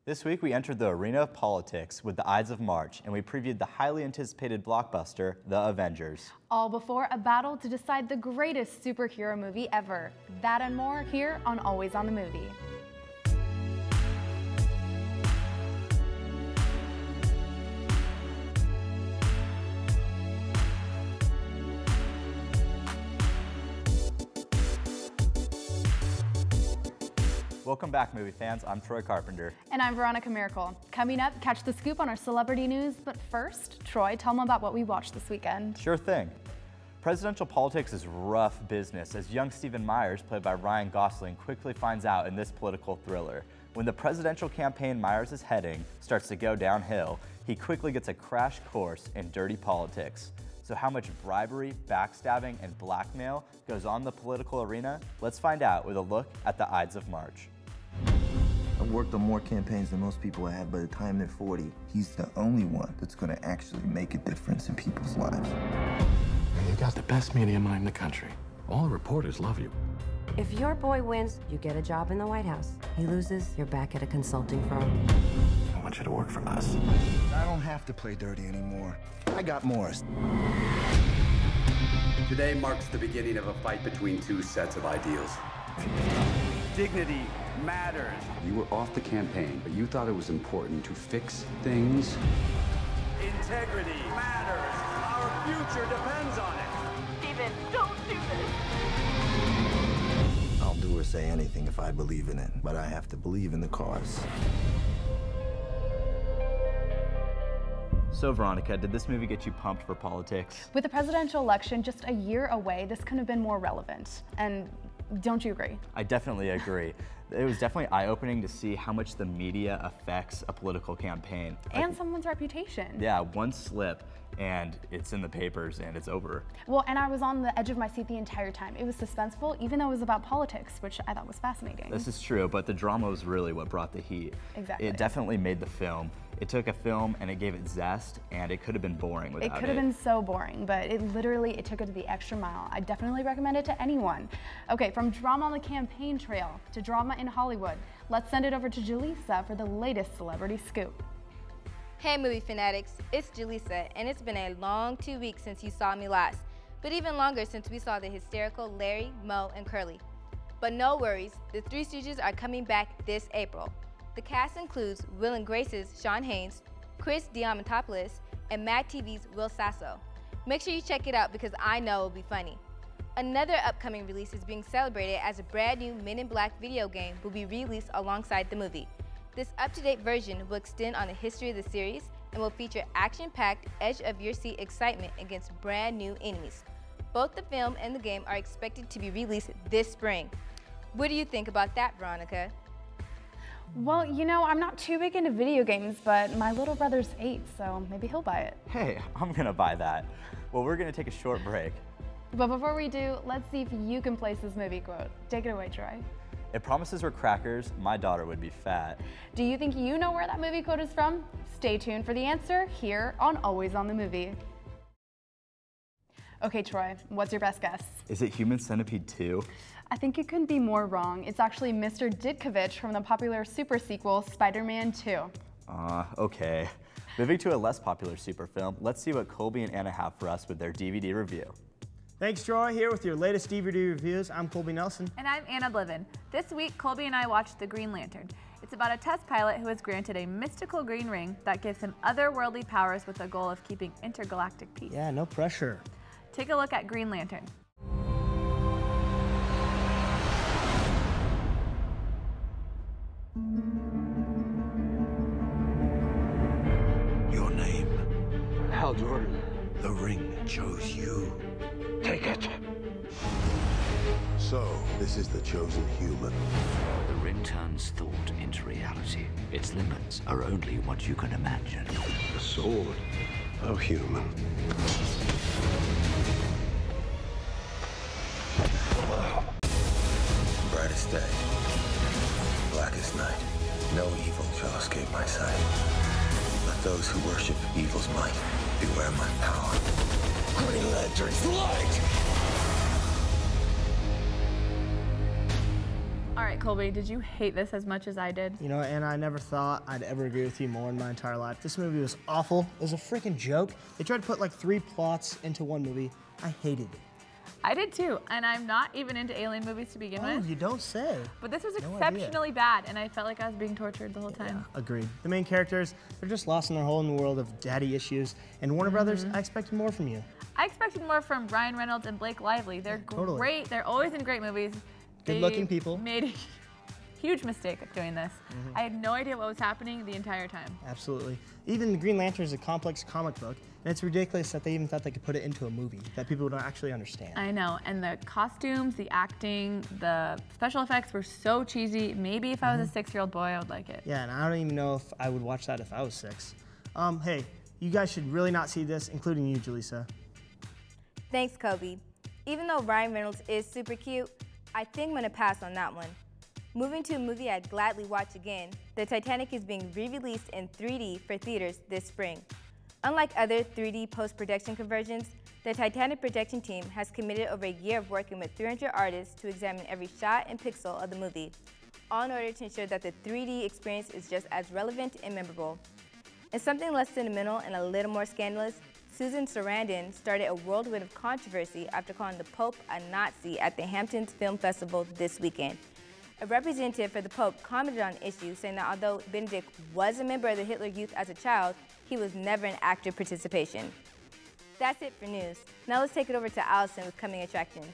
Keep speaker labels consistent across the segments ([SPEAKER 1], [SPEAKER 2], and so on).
[SPEAKER 1] This week we entered the arena of politics with the Ides of March, and we previewed the highly anticipated blockbuster, The Avengers.
[SPEAKER 2] All before a battle to decide the greatest superhero movie ever. That and more here on Always on the Movie.
[SPEAKER 1] Welcome back, movie fans. I'm Troy Carpenter.
[SPEAKER 2] And I'm Veronica Miracle. Coming up, catch the scoop on our celebrity news. But first, Troy, tell them about what we watched this weekend.
[SPEAKER 1] Sure thing. Presidential politics is rough business, as young Stephen Myers, played by Ryan Gosling, quickly finds out in this political thriller. When the presidential campaign Myers is heading starts to go downhill, he quickly gets a crash course in dirty politics. So how much bribery, backstabbing, and blackmail goes on in the political arena? Let's find out with a look at the Ides of March.
[SPEAKER 3] I've worked on more campaigns than most people have by the time they're 40. He's the only one that's going to actually make a difference in people's lives.
[SPEAKER 4] You got the best media mind in the country. All the reporters love you.
[SPEAKER 5] If your boy wins, you get a job in the White House. He loses, you're back at a consulting firm.
[SPEAKER 4] I want you to work for us.
[SPEAKER 3] I don't have to play dirty anymore. I got Morris.
[SPEAKER 6] Today marks the beginning of a fight between two sets of ideals. Dignity matters. You were off the campaign, but you thought it was important to fix things. Integrity matters. Our future depends on it.
[SPEAKER 7] Steven, don't do this.
[SPEAKER 3] I'll do or say anything if I believe in it, but I have to believe in the cause.
[SPEAKER 1] So Veronica, did this movie get you pumped for politics?
[SPEAKER 2] With the presidential election just a year away, this couldn't have been more relevant. And don't you agree?
[SPEAKER 1] I definitely agree. It was definitely eye-opening to see how much the media affects a political campaign.
[SPEAKER 2] And someone's reputation.
[SPEAKER 1] Yeah, one slip and it's in the papers and it's over.
[SPEAKER 2] Well, and I was on the edge of my seat the entire time. It was suspenseful, even though it was about politics, which I thought was fascinating.
[SPEAKER 1] This is true, but the drama was really what brought the heat.
[SPEAKER 2] Exactly.
[SPEAKER 1] It definitely made the film. It took a film and it gave it zest, and it could have been boring without it.
[SPEAKER 2] It could have been so boring, but it took it to the extra mile. I definitely recommend it to anyone. Okay, from drama on the campaign trail to drama in Hollywood, let's send it over to Jaleesa for the latest celebrity scoop.
[SPEAKER 8] Hey movie fanatics, it's Jaleesa, and it's been a long 2 weeks since you saw me last, but even longer since we saw the hysterical Larry, Moe, and Curly. But no worries, the Three Stooges are coming back this April. The cast includes Will and Grace's Sean Haynes, Chris Diamantopoulos, and Mad TV's Will Sasso. Make sure you check it out because I know it'll be funny. Another upcoming release is being celebrated as a brand new Men in Black video game will be released alongside the movie. This up-to-date version will extend on the history of the series and will feature action-packed, edge-of-your-seat excitement against brand new enemies. Both the film and the game are expected to be released this spring. What do you think about that, Veronica?
[SPEAKER 2] Well, you know, I'm not too big into video games, but my little brother's 8, so maybe he'll buy it.
[SPEAKER 1] Hey, I'm gonna buy that. Well, we're gonna take a short break.
[SPEAKER 2] But before we do, let's see if you can place this movie quote. Take it away, Troy.
[SPEAKER 1] If promises were crackers, my daughter would be fat.
[SPEAKER 2] Do you think you know where that movie quote is from? Stay tuned for the answer here on Always on the Movie. Okay, Troy, what's your best guess?
[SPEAKER 1] Is it Human Centipede 2?
[SPEAKER 2] I think you couldn't be more wrong. It's actually Mr. Ditkovich from the popular super sequel, Spider-Man 2.
[SPEAKER 1] Okay. Moving to a less popular super film, let's see what Colby and Anna have for us with their DVD review.
[SPEAKER 9] Thanks, Troy. Here with your latest DVD reviews. I'm Colby Nelson.
[SPEAKER 10] And I'm Anna Bliven. This week, Colby and I watched The Green Lantern. It's about a test pilot who is granted a mystical green ring that gives him otherworldly powers with the goal of keeping intergalactic peace.
[SPEAKER 9] Yeah, no pressure.
[SPEAKER 10] Take a look at Green Lantern.
[SPEAKER 11] Your name? Hal Jordan. The ring chose you. Take it.
[SPEAKER 12] So, this is the chosen human.
[SPEAKER 13] The ring turns thought into reality. Its limits are only what you can imagine.
[SPEAKER 12] The sword of human.
[SPEAKER 3] Brightest day, blackest night. No evil shall escape my sight. Let those who worship evil's might beware my power. Green Lantern's light!
[SPEAKER 10] All right, Colby, did you hate this as much as I did?
[SPEAKER 9] You know, and I never thought I'd ever agree with you more in my entire life. This movie was awful. It was a freaking joke. They tried to put like 3 plots into one movie. I hated it.
[SPEAKER 10] I did too, and I'm not even into alien movies to begin with.
[SPEAKER 9] Oh, you don't say.
[SPEAKER 10] But this was
[SPEAKER 9] No
[SPEAKER 10] exceptionally bad, and I felt like I was being tortured the whole time.
[SPEAKER 9] Yeah, agreed. The main characters, they're just lost in their hole in the world of daddy issues. And Warner Brothers, I expected more from you.
[SPEAKER 10] I expected more from Ryan Reynolds and Blake Lively. They're great. They're always in great movies.
[SPEAKER 9] Good-looking people.
[SPEAKER 10] Made a huge mistake of doing this. I had no idea what was happening the entire time.
[SPEAKER 9] Absolutely. Even the Green Lantern is a complex comic book, and it's ridiculous that they even thought they could put it into a movie that people would actually understand.
[SPEAKER 10] I know, and the costumes, the acting, the special effects were so cheesy. Maybe if I was a 6-year-old boy, I would like it.
[SPEAKER 9] Yeah, and I don't even know if I would watch that if I was 6. Hey, you guys should really not see this, including you, Jaleesa.
[SPEAKER 8] Thanks, Kobe. Even though Ryan Reynolds is super cute, I think I'm gonna pass on that one. Moving to a movie I'd gladly watch again, the Titanic is being re-released in 3D for theaters this spring. Unlike other 3D post-production conversions, the Titanic production team has committed over a year of working with 300 artists to examine every shot and pixel of the movie, all in order to ensure that the 3D experience is just as relevant and memorable. And something less sentimental and a little more scandalous, Susan Sarandon started a whirlwind of controversy after calling the Pope a Nazi at the Hamptons Film Festival this weekend. A representative for the Pope commented on the issue, saying that although Benedict was a member of the Hitler Youth as a child, he was never an active participation. That's it for news. Now let's take it over to Allison with coming attractions.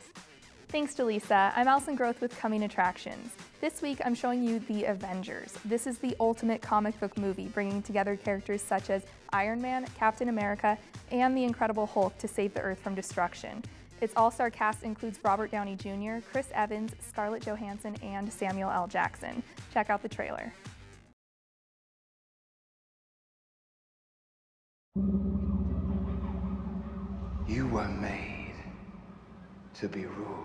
[SPEAKER 2] Thanks, Jaleesa. I'm Allison Groth with Coming Attractions. This week, I'm showing you The Avengers. This is the ultimate comic book movie, bringing together characters such as Iron Man, Captain America, and the Incredible Hulk to save the Earth from destruction. Its all-star cast includes Robert Downey Jr., Chris Evans, Scarlett Johansson, and Samuel L. Jackson. Check out the trailer.
[SPEAKER 11] You were made to be ruled.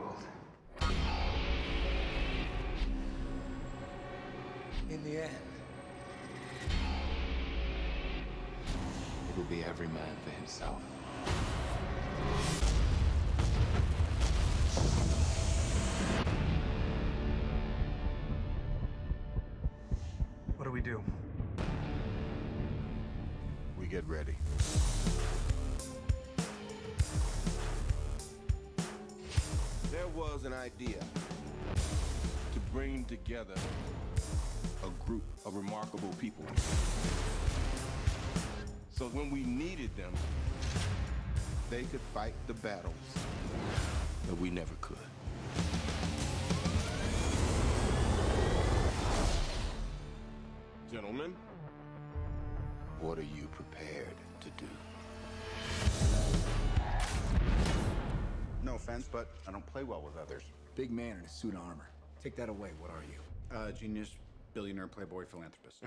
[SPEAKER 11] In the end, it'll be every man for himself.
[SPEAKER 14] What do we do?
[SPEAKER 12] We get ready. There was an idea to bring together a group of remarkable people. So when we needed them, they could fight the battles that we never could. Gentlemen, what are you prepared to do?
[SPEAKER 6] No offense, but I don't play well with others.
[SPEAKER 15] Big man in a suit of armor. Take that away, what are you?
[SPEAKER 6] Genius, billionaire, playboy, philanthropist.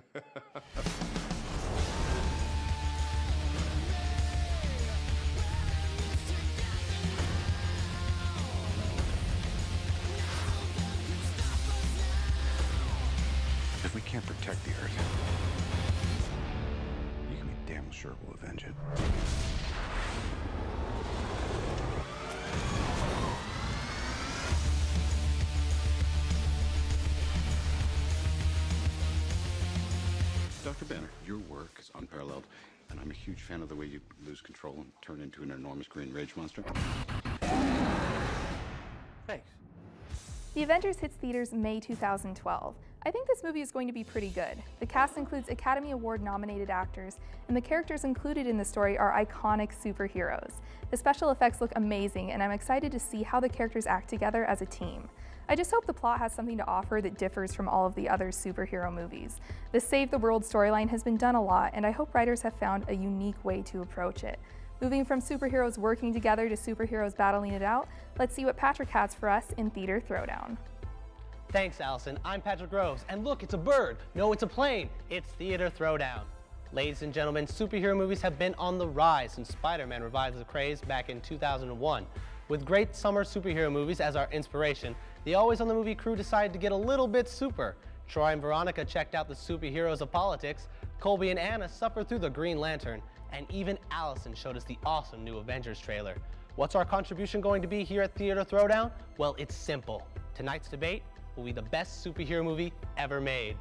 [SPEAKER 6] If we can't protect the Earth, you can be damn sure we'll avenge it. Dr. Banner, your work is unparalleled, and I'm a huge fan of the way you lose control and turn into an enormous green rage monster.
[SPEAKER 14] Thanks.
[SPEAKER 2] The Avengers hits theaters May 2012. I think this movie is going to be pretty good. The cast includes Academy Award-nominated actors, and the characters included in the story are iconic superheroes. The special effects look amazing, and I'm excited to see how the characters act together as a team. I just hope the plot has something to offer that differs from all of the other superhero movies. The Save the World storyline has been done a lot, and I hope writers have found a unique way to approach it. Moving from superheroes working together to superheroes battling it out, let's see what Patrick has for us in Theater Throwdown.
[SPEAKER 16] Thanks, Allison. I'm Patrick Groves, and look, it's a bird. No, it's a plane. It's Theater Throwdown. Ladies and gentlemen, superhero movies have been on the rise since Spider-Man revived the craze back in 2001. With great summer superhero movies as our inspiration, the Always on the Movie crew decided to get a little bit super. Troy and Veronica checked out the superheroes of politics, Colby and Anna suffered through the Green Lantern, and even Allison showed us the awesome new Avengers trailer. What's our contribution going to be here at Theater Throwdown? Well, it's simple. Tonight's debate, will be the best superhero movie ever made.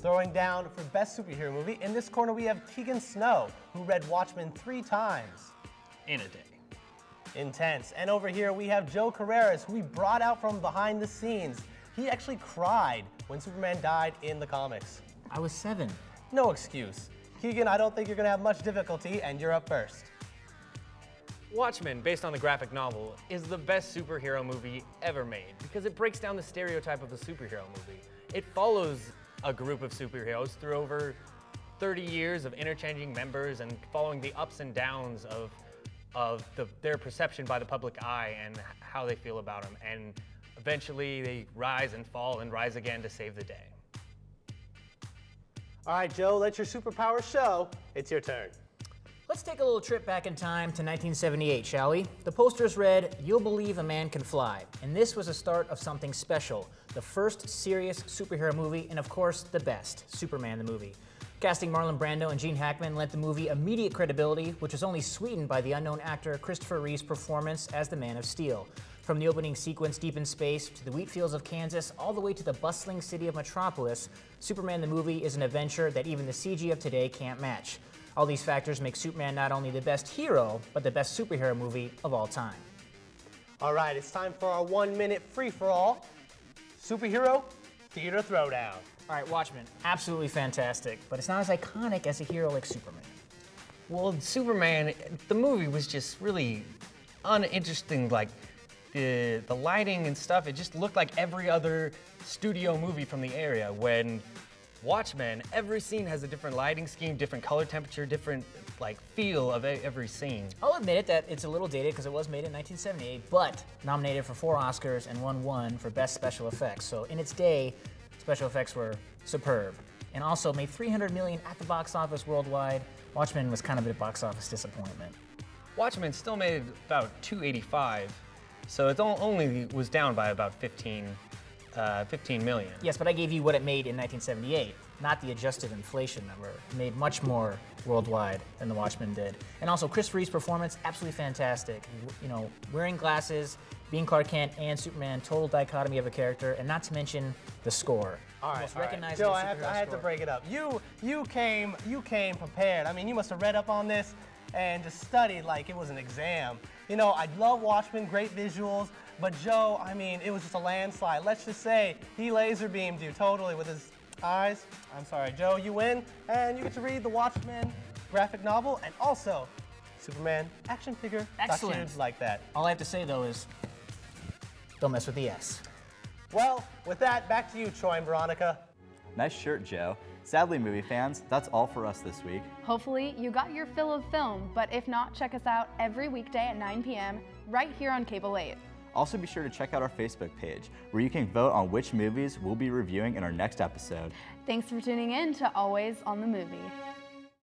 [SPEAKER 16] Throwing down for Best Superhero Movie, in this corner we have Tegan Snow, who read Watchmen 3 times.
[SPEAKER 17] In a day.
[SPEAKER 16] Intense. And over here we have Joe Carreras, who we brought out from behind the scenes. He actually cried when Superman died in the comics.
[SPEAKER 18] I was 7.
[SPEAKER 16] No excuse. Keegan, I don't think you're gonna have much difficulty, and you're up first.
[SPEAKER 17] Watchmen, based on the graphic novel, is the best superhero movie ever made because it breaks down the stereotype of the superhero movie. It follows a group of superheroes through over 30 years of interchanging members and following the ups and downs of their perception by the public eye and how they feel about them. And eventually they rise and fall and rise again to save the day.
[SPEAKER 16] All right, Joe, let your superpower show. It's your turn.
[SPEAKER 18] Let's take a little trip back in time to 1978, shall we? The posters read, "You'll believe a man can fly." And this was the start of something special. The first serious superhero movie, and of course, the best, Superman the movie. Casting Marlon Brando and Gene Hackman lent the movie immediate credibility, which was only sweetened by the unknown actor Christopher Reeve's performance as the Man of Steel. From the opening sequence deep in space, to the wheat fields of Kansas, all the way to the bustling city of Metropolis, Superman the movie is an adventure that even the CG of today can't match. All these factors make Superman not only the best hero, but the best superhero movie of all time.
[SPEAKER 16] All right, it's time for our 1-minute free-for-all. Superhero Theater Throwdown.
[SPEAKER 18] All right, Watchmen, absolutely fantastic, but it's not as iconic as a hero like Superman.
[SPEAKER 17] Well, Superman, the movie was just really uninteresting. Like the lighting and stuff, it just looked like every other studio movie from the area. When Watchmen, every scene has a different lighting scheme, different color temperature, different like feel of every scene.
[SPEAKER 18] I'll admit it that it's a little dated because it was made in 1978, but nominated for 4 Oscars and won 1 for Best Special Effects. So in its day, special effects were superb. And also made $300 million at the box office worldwide. Watchmen was kind of a box office disappointment.
[SPEAKER 17] Watchmen still made about $285, so it only was down by about 15 million.
[SPEAKER 18] Yes, but I gave you what it made in 1978, not the adjusted inflation number. It made much more worldwide than The Watchmen did. And also, Chris Reeve's performance, absolutely fantastic. You know, wearing glasses, being Clark Kent and Superman, total dichotomy of a character, and not to mention the score.
[SPEAKER 16] All right, Joe, I had to break it up. You came prepared. I mean, you must have read up on this and just studied like it was an exam. You know, I love Watchmen, great visuals, but Joe, I mean, it was just a landslide. Let's just say he laser beamed you totally with his eyes. I'm sorry, Joe, you win, and you get to read the Watchmen graphic novel and also Superman action figure.
[SPEAKER 18] Excellent.
[SPEAKER 16] Like that.
[SPEAKER 18] All I have to say, though, is don't mess with the S.
[SPEAKER 16] Well, with that, back to you, Troy and Veronica.
[SPEAKER 1] Nice shirt, Joe. Sadly, movie fans, that's all for us this week.
[SPEAKER 2] Hopefully, you got your fill of film, but if not, check us out every weekday at 9 p.m. right here on Cable 8.
[SPEAKER 1] Also, be sure to check out our Facebook page, where you can vote on which movies we'll be reviewing in our next episode.
[SPEAKER 2] Thanks for tuning in to Always on the Movie.